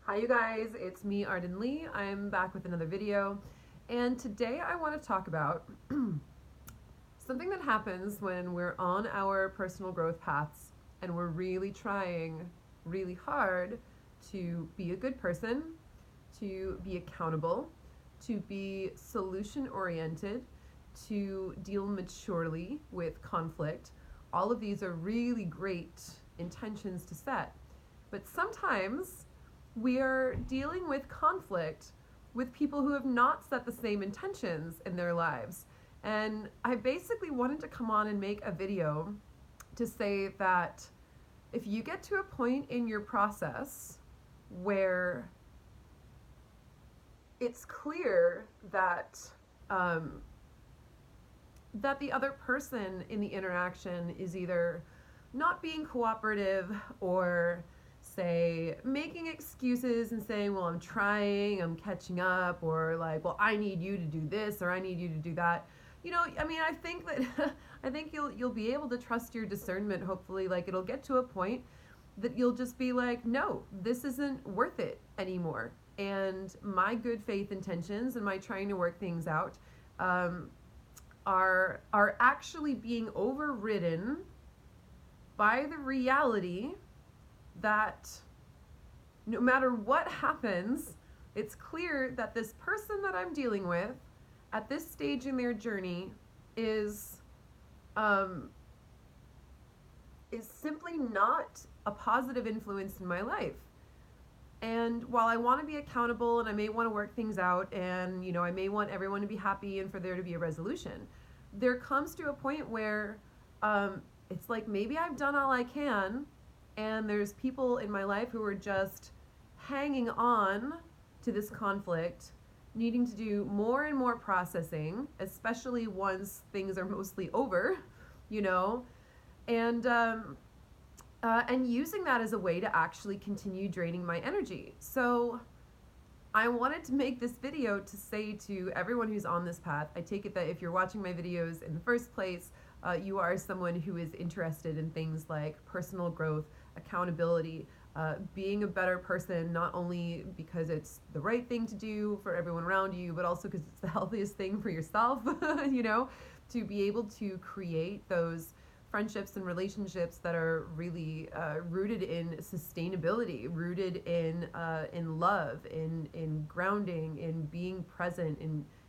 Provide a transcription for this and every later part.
Hi you guys, it's me Arden Lee. I'm back with another video, and today I want to talk about something that happens when we're on our personal growth paths and we're really trying really hard to be a good person, to be accountable, to be solution oriented, to deal maturely with conflict. All of these are really great intentions to set. But sometimes we are dealing with conflict with people who have not set the same intentions in their lives. And I basically wanted to come on and make a video to say that if you get to a point in your process where it's clear um, that the other person in the interaction is either not being cooperative or say making excuses and saying, well, I'm trying, I'm catching up, or like, well, I need you to do this or I need you to do that. I think that I think you'll be able to trust your discernment. Hopefully, like it'll get to a point that you'll just be like, no, this isn't worth it anymore. And my good faith intentions and my trying to work things out um, are actually being overridden by the reality that no matter what happens, it's clear that this person that I'm dealing with at this stage in their journey is um, is simply not a positive influence in my life. And while I want to be accountable and I may want to work things out and I may want everyone to be happy and for there to be a resolution, there comes to a point where it's like maybe I've done all I can and there's people in my life who are just hanging on to this conflict, needing to do more and more processing, especially once things are mostly over, you know, and and using that as a way to actually continue draining my energy. So I wanted to make this video to say to everyone who's on this path, I take it that if you're watching my videos in the first place, you are someone who is interested in things like personal growth, accountability, being a better person, not only because it's the right thing to do for everyone around you, but also because it's the healthiest thing for yourself, to be able to create those friendships and relationships that are really rooted in sustainability, rooted in love, in grounding, in being present,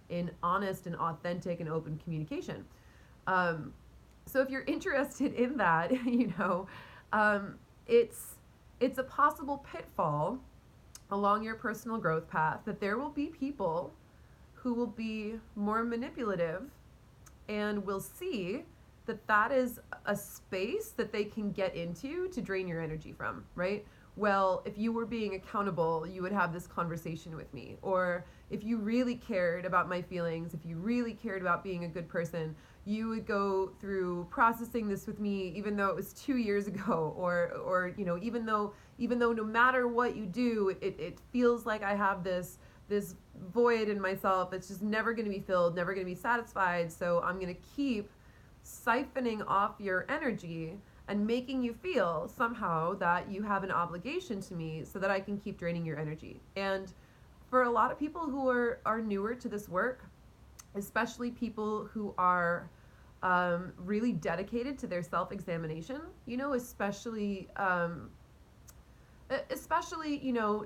in honest and authentic and open communication. So if you're interested in that, it's it's a possible pitfall along your personal growth path that there will be people who will be more manipulative and will see that that is a space that they can get into to drain your energy from, right? Well, if you were being accountable, you would have this conversation with me. Or if you really cared about my feelings, if you really cared about being a good person, you would go through processing this with me even though it was 2 years ago, or even though no matter what you do, it feels like I have this void in myself that's just never going to be filled, never going to be satisfied. So I'm going to keep siphoning off your energy and making you feel somehow that you have an obligation to me so that I can keep draining your energy. And for a lot of people who are newer to this work, especially people who are really dedicated to their self-examination, especially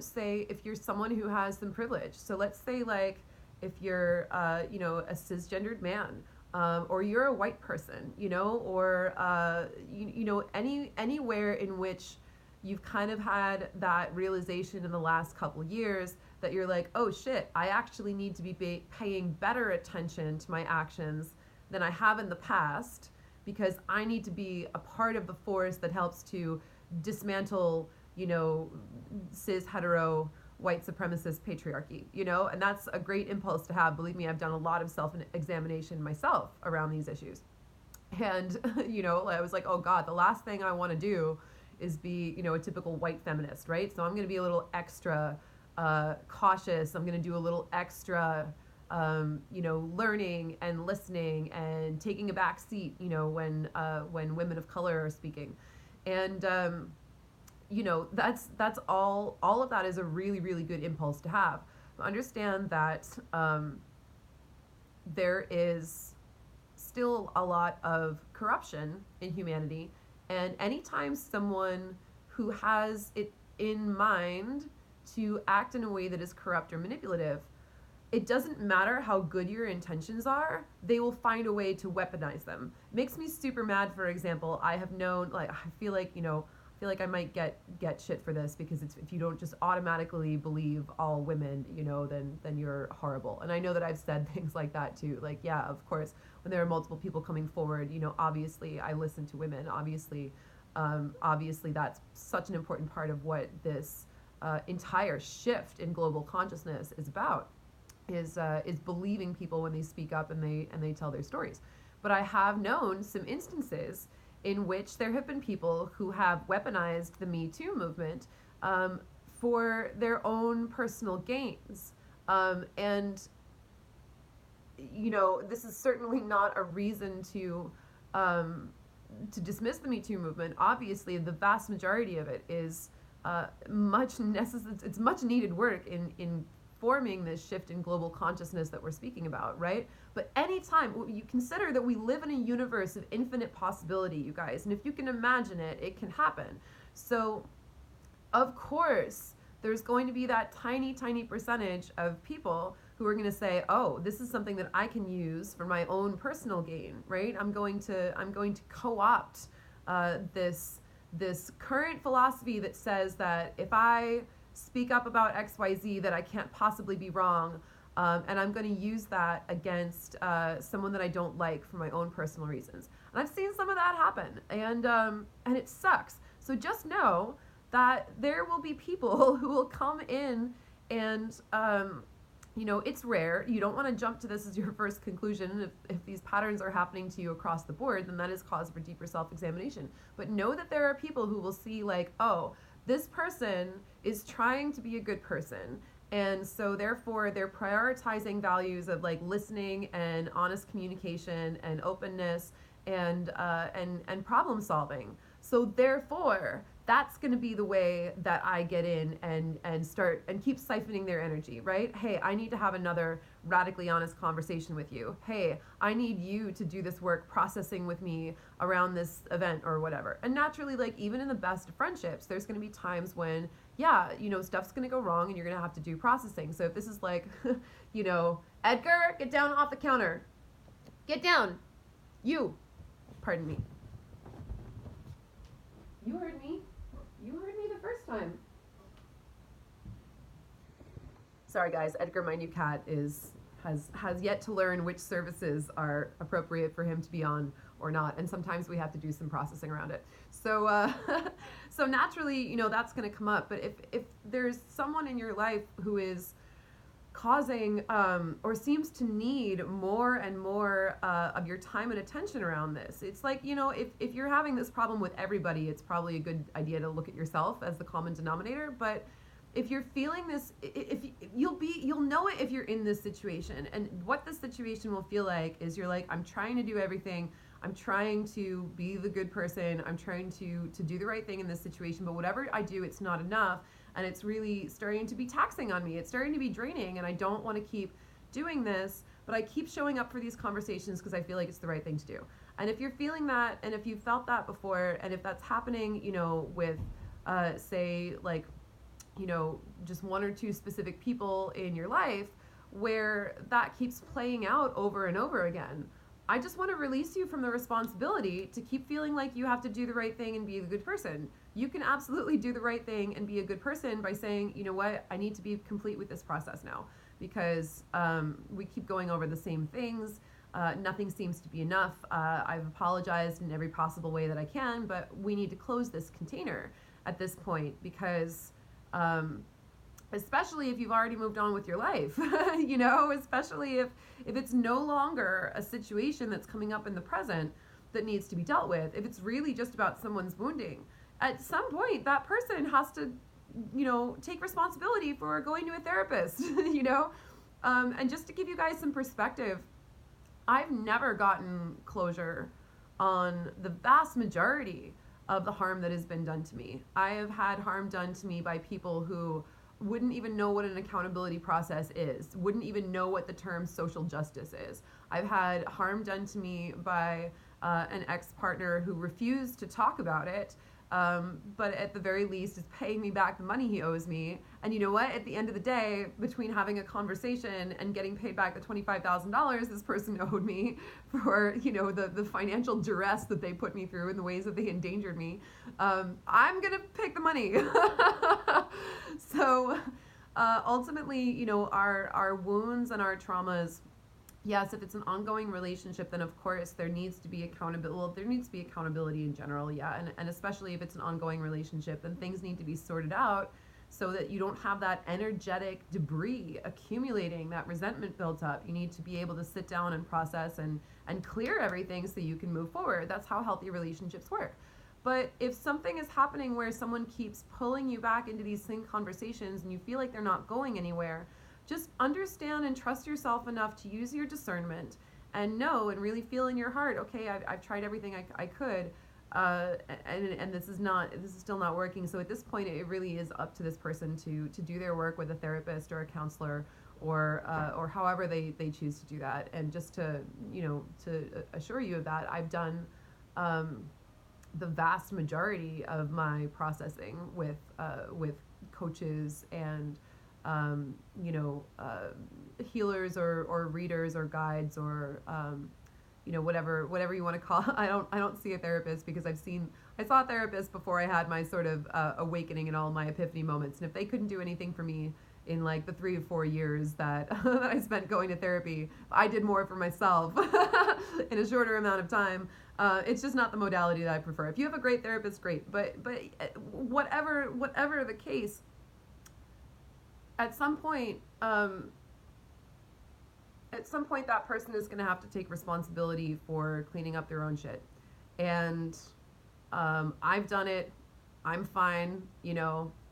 say if you're someone who has some privilege. So let's say like if you're a cisgendered man, or you're a white person, or anywhere in which you've kind of had that realization in the last couple years that you're like, oh shit, I actually need to be paying better attention to my actions than I have in the past, because I need to be a part of the force that helps to dismantle, cis hetero white supremacist patriarchy, and that's a great impulse to have. Believe me, I've done a lot of self-examination myself around these issues. And, I was like, oh God, the last thing I want to do is be, a typical white feminist, right? So I'm going to be a little extra cautious. I'm going to do a little extra, learning and listening and taking a back seat, when women of color are speaking. And, that's all of that is a really, really good impulse to have. Understand that there is still a lot of corruption in humanity, and anytime someone who has it in mind to act in a way that is corrupt or manipulative, it doesn't matter how good your intentions are, they will find a way to weaponize them. It makes me super mad. For example, I have known, like, I feel like I might get shit for this, because it's, if you don't just automatically believe all women, then you're horrible. And I know that I've said things like that too. Like, yeah, of course, when there are multiple people coming forward, obviously I listen to women. Obviously that's such an important part of what this entire shift in global consciousness is about. Is believing people when they speak up and they tell their stories. But I have known some instances in which there have been people who have weaponized the Me Too movement for their own personal gains. And this is certainly not a reason to dismiss the Me Too movement. Obviously, the vast majority of it is much necessary. It's much needed work in forming this shift in global consciousness that we're speaking about, right? But anytime you consider that we live in a universe of infinite possibility, you guys, and if you can imagine it, it can happen. So, of course, there's going to be that tiny, tiny percentage of people who are going to say, "Oh, this is something that I can use for my own personal gain," right? I'm going to co-opt this current philosophy that says that if I speak up about XYZ, that I can't possibly be wrong, and I'm going to use that against someone that I don't like for my own personal reasons. And I've seen some of that happen, and it sucks. So just know that there will be people who will come in and it's rare. You don't want to jump to this as your first conclusion. If these patterns are happening to you across the board, then that is cause for deeper self-examination. But know that there are people who will see, like, oh, this person is trying to be a good person, and so therefore they're prioritizing values of, like, listening and honest communication and openness and problem solving. So therefore that's going to be the way that I get in and start and keep siphoning their energy, right? Hey, I need to have another radically honest conversation with you. Hey, I need you to do this work processing with me around this event or whatever. And naturally, like, even in the best of friendships, there's going to be times when, yeah, stuff's going to go wrong and you're going to have to do processing. So if this is like, Edgar, get down off the counter. Get down. Pardon me. You heard me. You heard me the first time. Sorry guys, Edgar, my new cat, has yet to learn which services are appropriate for him to be on or not, and sometimes we have to do some processing around it. So so naturally, that's going to come up. But if there's someone in your life who is causing or seems to need more and more of your time and attention around this, it's like, if you're having this problem with everybody, it's probably a good idea to look at yourself as the common denominator. But if you're feeling this, you'll know it if you're in this situation. And what this situation will feel like is, you're like, I'm trying to do everything. I'm trying to be the good person. I'm trying to do the right thing in this situation. But whatever I do, it's not enough. And it's really starting to be taxing on me. It's starting to be draining, and I don't want to keep doing this, but I keep showing up for these conversations because I feel like it's the right thing to do. And if you're feeling that, and if you've felt that before, and if that's happening, with, say, like, just one or two specific people in your life where that keeps playing out over and over again, I just want to release you from the responsibility to keep feeling like you have to do the right thing and be the good person. You can absolutely do the right thing and be a good person by saying, you know what, I need to be complete with this process now, because we keep going over the same things. Nothing seems to be enough. I've apologized in every possible way that I can, but we need to close this container at this point, because especially if you've already moved on with your life, especially if it's no longer a situation that's coming up in the present that needs to be dealt with, if it's really just about someone's wounding, at some point that person has to, take responsibility for going to a therapist, and just to give you guys some perspective, I've never gotten closure on the vast majority of the harm that has been done to me. I have had harm done to me by people who wouldn't even know what an accountability process is, wouldn't even know what the term social justice is. I've had harm done to me by an ex-partner who refused to talk about it, but at the very least is paying me back the money he owes me. And you know what? At the end of the day, between having a conversation and getting paid back the $25,000 this person owed me for, the financial duress that they put me through and the ways that they endangered me, I'm gonna pick the money. So ultimately, our wounds and our traumas, yes, if it's an ongoing relationship, then of course there needs to be accountability. Well, there needs to be accountability in general, yeah. And especially if it's an ongoing relationship, then things need to be sorted out so that you don't have that energetic debris accumulating, that resentment built up. You need to be able to sit down and process and clear everything so you can move forward. That's how healthy relationships work. But if something is happening where someone keeps pulling you back into these same conversations and you feel like they're not going anywhere, just understand and trust yourself enough to use your discernment and know and really feel in your heart, okay, I've tried everything I could, and this is still not working. So at this point, it really is up to this person to do their work with a therapist or a counselor or however they choose to do that. And just to assure you of that, I've done the vast majority of my processing with coaches and healers or readers or guides or whatever you want to call. I don't see a therapist because I saw a therapist before I had my sort of awakening and all my epiphany moments, and if they couldn't do anything for me in like the 3 or 4 years that I spent going to therapy, I did more for myself in a shorter amount of time. It's just not the modality that I prefer. If you have a great therapist, great, but whatever the case, at some point that person is going to have to take responsibility for cleaning up their own shit. And I've done it. I'm fine.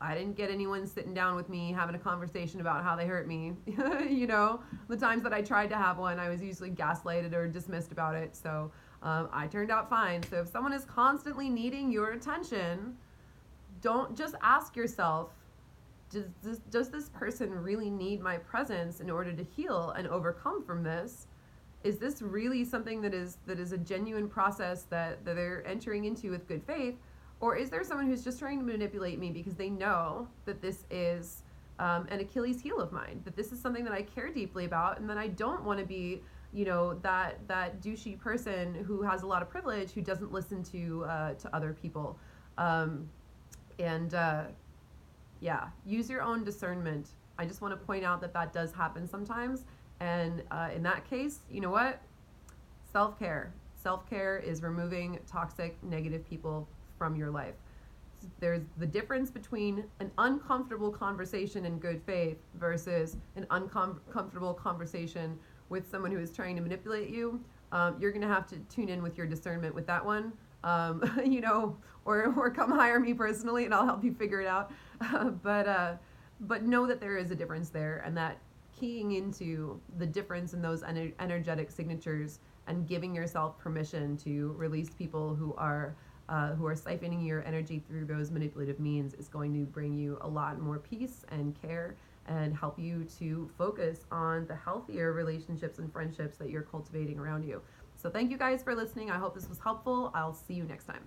I didn't get anyone sitting down with me having a conversation about how they hurt me. The times that I tried to have one, I was usually gaslighted or dismissed about it. So I turned out fine. So if someone is constantly needing your attention, don't just ask yourself, does this person really need my presence in order to heal and overcome from this? Is this really something that is a genuine process that they're entering into with good faith? Or is there someone who's just trying to manipulate me because they know that this is an Achilles heel of mine, that this is something that I care deeply about, and that I don't want to be, that douchey person who has a lot of privilege who doesn't listen to other people. Yeah, use your own discernment. I just want to point out that does happen sometimes. And in that case, you know what? Self-care. Self-care is removing toxic, negative people from your life. There's the difference between an uncomfortable conversation in good faith versus an uncomfortable conversation with someone who is trying to manipulate you. You're going to have to tune in with your discernment with that one. Or come hire me personally and I'll help you figure it out. But know that there is a difference there, and that keying into the difference in those energetic signatures and giving yourself permission to release people who are siphoning your energy through those manipulative means is going to bring you a lot more peace and care and help you to focus on the healthier relationships and friendships that you're cultivating around you. So thank you guys for listening. I hope this was helpful. I'll see you next time.